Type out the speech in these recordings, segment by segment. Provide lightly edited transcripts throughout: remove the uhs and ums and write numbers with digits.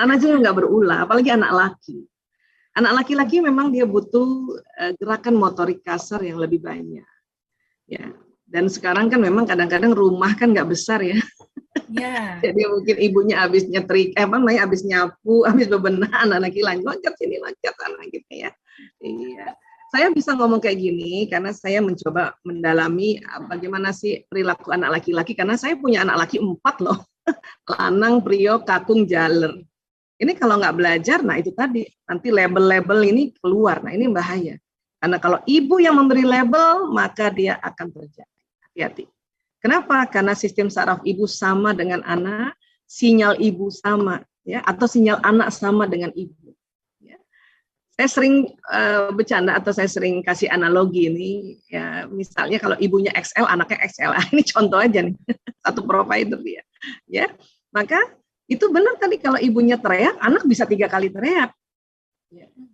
anak-anak juga nggak berulah, apalagi anak laki. Anak laki-laki memang dia butuh gerakan motorik kasar yang lebih banyak. Ya. Dan sekarang kan memang kadang-kadang rumah kan nggak besar ya. Ya. Jadi mungkin ibunya habis nyetrik, habis nyapu, habis bebenah, anak laki loncat sini, loncat sana gitu ya. Iya. Saya bisa ngomong kayak gini karena saya mencoba mendalami bagaimana sih perilaku anak laki-laki, karena saya punya anak laki 4 loh. Lanang, Priok, Kakung, Jaler. Ini kalau nggak belajar, nah itu tadi, nanti label-label ini keluar. Nah ini bahaya. Karena kalau ibu yang memberi label, maka dia akan terjadi. Hati-hati. Kenapa? Karena sistem saraf ibu sama dengan anak, sinyal ibu sama, ya, atau sinyal anak sama dengan ibu. Ya. Saya sering bercanda atau saya sering kasih analogi ini, ya, misalnya kalau ibunya XL, anaknya XL, ini contoh aja nih, satu provider dia, ya, maka itu benar tadi kalau ibunya teriak, anak bisa 3 kali teriak.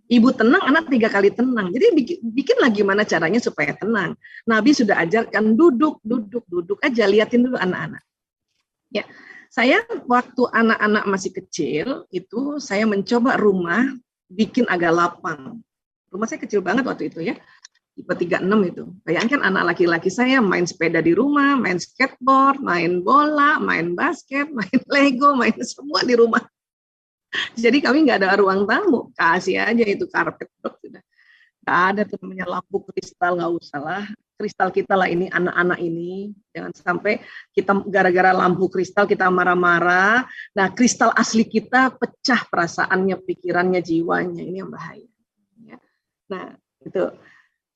Ibu tenang, anak 3 kali tenang. Jadi bikinlah gimana caranya supaya tenang. Nabi sudah ajarkan duduk aja, liatin dulu anak-anak. Ya, saya waktu anak-anak masih kecil itu saya mencoba rumah bikin agak lapang. Rumah saya kecil banget waktu itu ya, tipe 36 itu. Bayangkan anak laki-laki saya main sepeda di rumah, main skateboard, main bola, main basket, main Lego, main semua di rumah. Jadi kami nggak ada ruang tamu, kasih aja itu karpet, sudah. Nggak ada tuh namanya lampu kristal, nggak usah lah. Kristal kita lah ini, anak-anak ini. Jangan sampai kita gara-gara lampu kristal kita marah-marah. Nah, kristal asli kita pecah perasaannya, pikirannya, jiwanya. Ini yang bahaya. Nah, itu.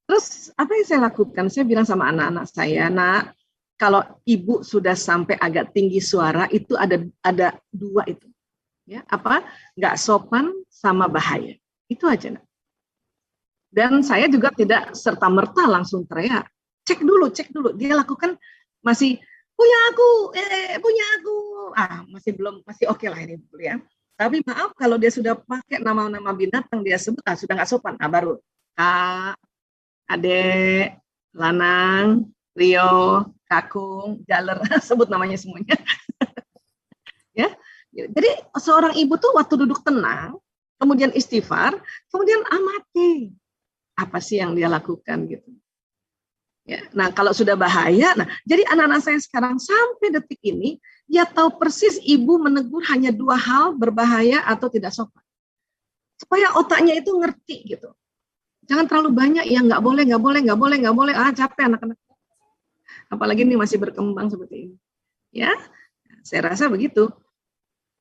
Terus apa yang saya lakukan? Saya bilang sama anak-anak saya, nak, kalau ibu sudah sampai agak tinggi suara, itu ada 2 itu. Ya, apa? Nggak sopan sama bahaya. Itu aja, nak. Dan saya juga tidak serta-merta langsung teriak. Cek dulu. Dia lakukan masih punya aku. Masih oke lah ini dulu ya. Tapi maaf kalau dia sudah pakai nama-nama binatang dia sebut, sudah nggak sopan. Baru Kak, Adek, Lanang, Rio, Kakung, Jaler, sebut namanya semuanya. Ya. Jadi seorang ibu tuh waktu duduk tenang, kemudian istighfar, kemudian amati apa sih yang dia lakukan gitu. Ya, nah kalau sudah bahaya, nah jadi anak-anak saya sekarang sampai detik ini dia tahu persis ibu menegur hanya 2 hal, berbahaya atau tidak sopan. Supaya otaknya itu ngerti gitu. Jangan terlalu banyak yang nggak boleh. Capek anak-anak. Apalagi ini masih berkembang seperti ini. Ya, saya rasa begitu.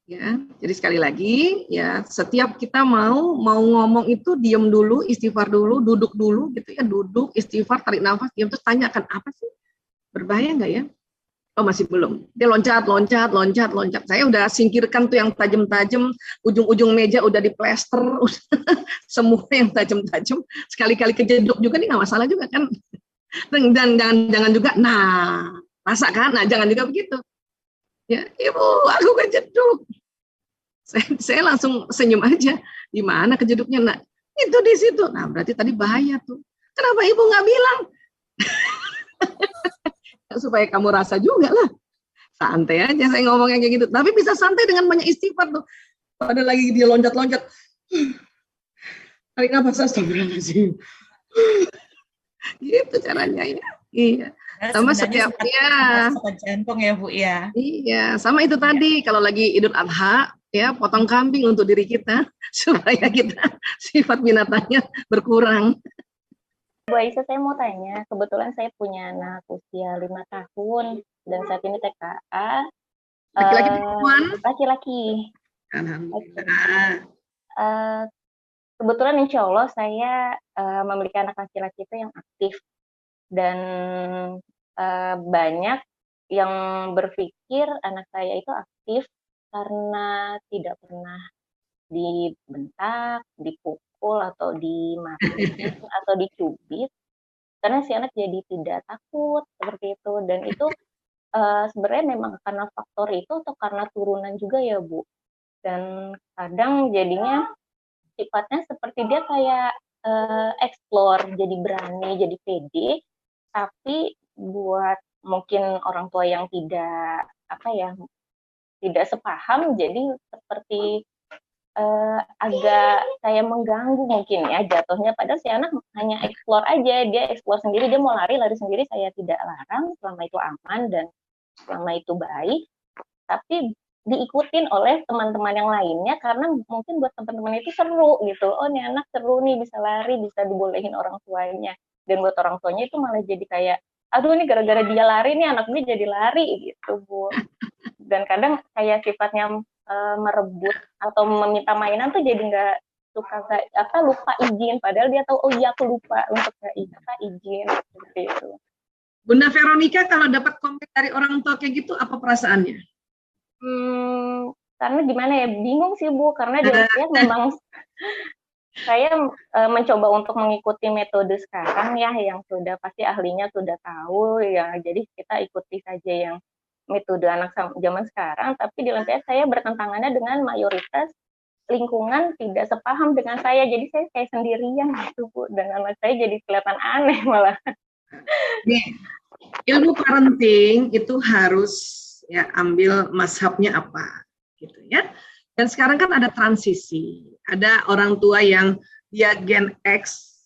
Ya, jadi sekali lagi ya setiap kita mau ngomong itu diam dulu, istighfar dulu, duduk dulu gitu ya, duduk, istighfar, tarik nafas, diam terus tanyakan apa sih? Berbahaya nggak ya? Oh masih belum. Dia loncat. Saya udah singkirkan tuh yang tajam-tajam, ujung-ujung meja udah diplester, semua yang tajam-tajam. Sekali-kali kejeduk juga nih nggak masalah juga kan. Dan jangan juga, nah rasakan, nah jangan juga begitu. Ya, ibu, aku kejeduk. Saya langsung senyum aja. Di mana kejeduknya, nak? Itu di situ. Nah, berarti tadi bahaya tuh. Kenapa ibu nggak bilang? Supaya kamu rasa juga lah. Santai aja saya ngomongnya kayak gitu. Tapi bisa santai dengan banyak istighfar tuh. Pada lagi dia loncat-loncat. Tarik nafas, astagfirullahaladzim. Gitu caranya ya. Iya. Sama setiap jantung ya Bu ya. Iya, sama itu tadi kalau lagi Idul Adha ya potong kambing untuk diri kita supaya kita sifat binatangnya berkurang. Bu Aisyah, saya mau tanya, kebetulan saya punya anak usia 5 tahun dan saat ini TKA. Laki-laki perempuan? Laki-laki. Alhamdulillah. Kebetulan insya Allah saya memiliki anak laki-laki itu yang aktif dan banyak yang berpikir anak saya itu aktif karena tidak pernah dibentak, dipukul atau dimarahin atau dicubit, karena si anak jadi tidak takut seperti itu. Dan itu sebenarnya memang karena faktor itu atau karena turunan juga ya Bu. Dan kadang jadinya sifatnya seperti dia kayak explore, jadi berani, jadi pede, tapi buat mungkin orang tua yang tidak sepaham, jadi seperti agak kayak mengganggu mungkin ya jatuhnya. Padahal si anak hanya explore aja, dia explore sendiri, dia mau lari sendiri, saya tidak larang selama itu aman dan selama itu baik. Tapi diikutin oleh teman-teman yang lainnya karena mungkin buat teman-teman itu seru gitu. Oh, nih anak seru nih, bisa lari, bisa dibolehin orang tuanya. Dan buat orang tuanya itu malah jadi kayak, aduh ini gara-gara dia lari nih anaknya jadi lari gitu, Bu. Dan kadang kayak sifatnya merebut atau meminta mainan tuh jadi nggak suka lupa izin, padahal dia tahu oh iya aku lupa untuk izin seperti itu. Bunda Veronica kalau dapat komen dari orang tua kayak gitu apa perasaannya? Karena gimana ya, bingung sih Bu, karena dia memang saya mencoba untuk mengikuti metode sekarang ya, yang sudah pasti ahlinya sudah tahu ya, jadi kita ikuti saja yang metode anak zaman sekarang, tapi di lain pihak saya bertentangannya dengan mayoritas lingkungan tidak sepaham dengan saya, jadi saya kayak sendirian gitu Bu, dan anak saya jadi kelihatan aneh malah. Nih, ilmu parenting itu harus ya ambil mazhabnya apa gitu ya. Dan sekarang kan ada transisi, ada orang tua yang dia Gen X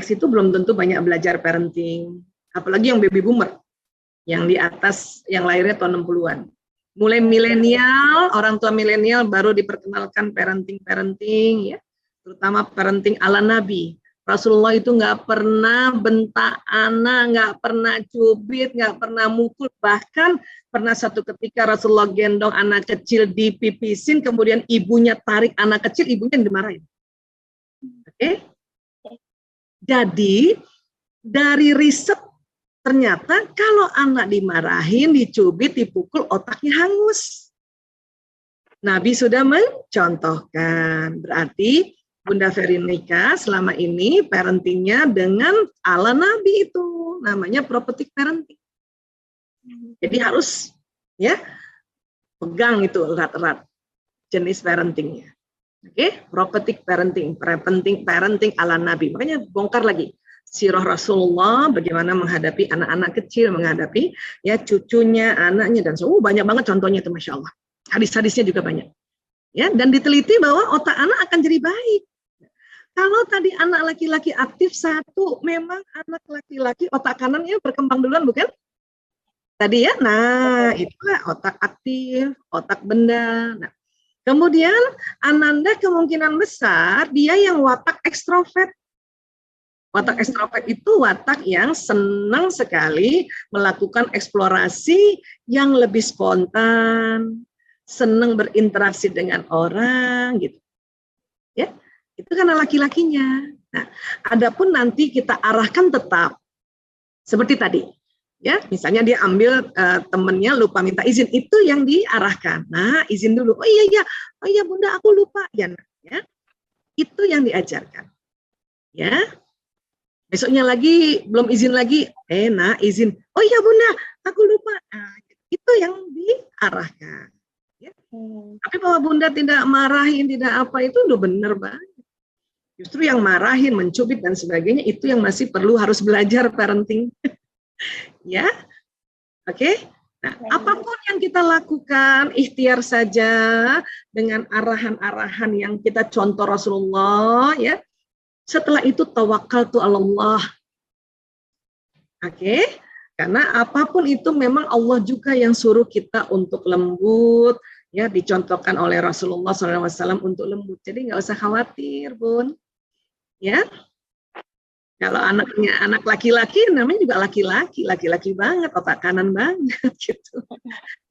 itu belum tentu banyak belajar parenting, apalagi yang baby boomer, yang di atas, yang lahirnya tahun 60-an. Mulai milenial, orang tua milenial baru diperkenalkan parenting ya, terutama parenting ala Nabi. Rasulullah itu nggak pernah bentak anak, nggak pernah cubit, nggak pernah mukul, bahkan pernah satu ketika Rasulullah gendong anak kecil dipipisin, kemudian ibunya tarik anak kecil, ibunya dimarahin. Oke? Jadi dari riset ternyata kalau anak dimarahin, dicubit, dipukul, otaknya hangus. Nabi sudah mencontohkan. Berarti Bunda Veronica selama ini parentingnya dengan ala Nabi itu. Namanya prophetic parenting. Jadi harus ya pegang itu erat-erat jenis parentingnya. Oke, prophetic parenting ala Nabi. Makanya bongkar lagi sirah Rasulullah, bagaimana menghadapi anak-anak kecil, menghadapi ya cucunya, anaknya, dan banyak banget contohnya itu, Masya Allah. Hadis-hadisnya juga banyak. Ya, dan diteliti bahwa otak anak akan jadi baik. Kalau tadi anak laki-laki aktif, satu, memang anak laki-laki otak kanannya berkembang duluan, bukan? Tadi ya, nah itulah otak aktif, otak benda. Nah, kemudian Ananda kemungkinan besar dia yang watak ekstrovert. Watak ekstrovert itu watak yang senang sekali melakukan eksplorasi yang lebih spontan, senang berinteraksi dengan orang gitu. Ya, itu karena laki-lakinya. Nah, adapun nanti kita arahkan tetap seperti tadi. Ya, misalnya dia ambil temennya lupa minta izin, itu yang diarahkan. Nah, izin dulu. Oh iya Bunda, aku lupa. Ya, itu yang diajarkan. Ya, besoknya lagi belum izin lagi. Nah izin. Oh iya Bunda, aku lupa. Nah, itu yang diarahkan. Ya. Tapi bahwa Bunda tidak marahin, tidak apa, itu udah bener banget. Justru yang marahin, mencubit dan sebagainya itu yang masih perlu harus belajar parenting. Ya, oke. Nah, apapun yang kita lakukan, ikhtiar saja dengan arahan-arahan yang kita contoh Rasulullah, ya. Setelah itu tawakkaltu 'alallah. Oke? Karena apapun itu memang Allah juga yang suruh kita untuk lembut, ya, dicontohkan oleh Rasulullah SAW untuk lembut. Jadi nggak usah khawatir, Bun. Ya. Kalau anaknya anak laki-laki, namanya juga laki-laki banget, otak kanan banget gitu.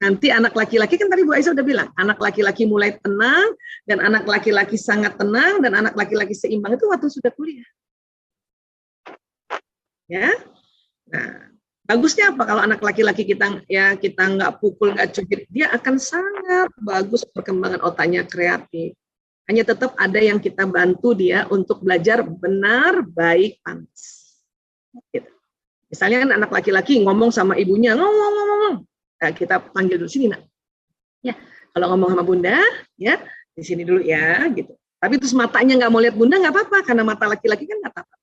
Nanti anak laki-laki kan tadi Bu Aisyah udah bilang, anak laki-laki mulai tenang, dan anak laki-laki sangat tenang, dan anak laki-laki seimbang itu waktu sudah kuliah. Ya, nah bagusnya apa kalau anak laki-laki kita nggak pukul, nggak cubit, dia akan sangat bagus perkembangan otaknya, kreatif. Hanya tetap ada yang kita bantu dia untuk belajar benar, baik, pantas. Gitu. Misalnya kan anak laki-laki ngomong sama ibunya, ngomong. Nah, kita panggil dulu, sini nak. Ya, kalau ngomong sama Bunda, ya di sini dulu ya, gitu. Tapi terus matanya nggak mau lihat Bunda, nggak apa-apa, karena mata laki-laki kan nggak apa-apa.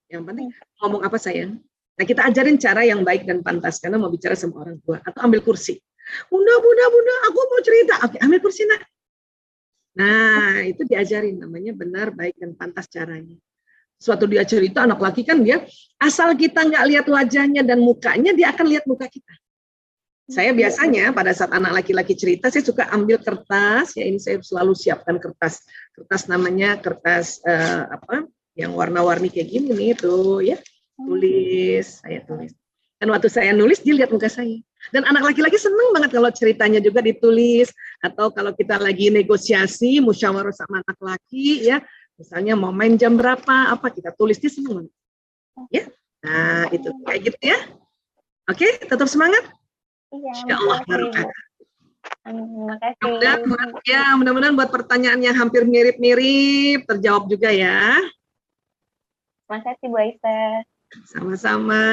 Yang penting ngomong apa sayang. Nah, kita ajarin cara yang baik dan pantas, karena mau bicara sama orang tua. Atau ambil kursi. Bunda, aku mau cerita. Oke, ambil kursi nak. Nah, itu diajarin namanya benar, baik, dan pantas caranya. Suatu dia cerita anak laki kan dia asal kita nggak lihat wajahnya dan mukanya, dia akan lihat muka kita. Saya biasanya pada saat anak laki-laki cerita, saya suka ambil kertas, ya ini saya selalu siapkan kertas namanya kertas yang warna-warni kayak gini nih tuh ya, saya tulis. Dan waktu saya nulis dia lihat muka saya. Dan anak laki-laki seneng banget kalau ceritanya juga ditulis, atau kalau kita lagi negosiasi musyawarah sama anak laki ya, misalnya mau main jam berapa, apa kita tulis, dia seneng banget. Ya, nah itu kayak gitu ya. Oke, tetap semangat. Iya, Insya Allah makasih. Makasih. Mudah-mudahan buat pertanyaan yang hampir mirip-mirip terjawab juga ya. Makasih Bu Aisyah. Sama-sama.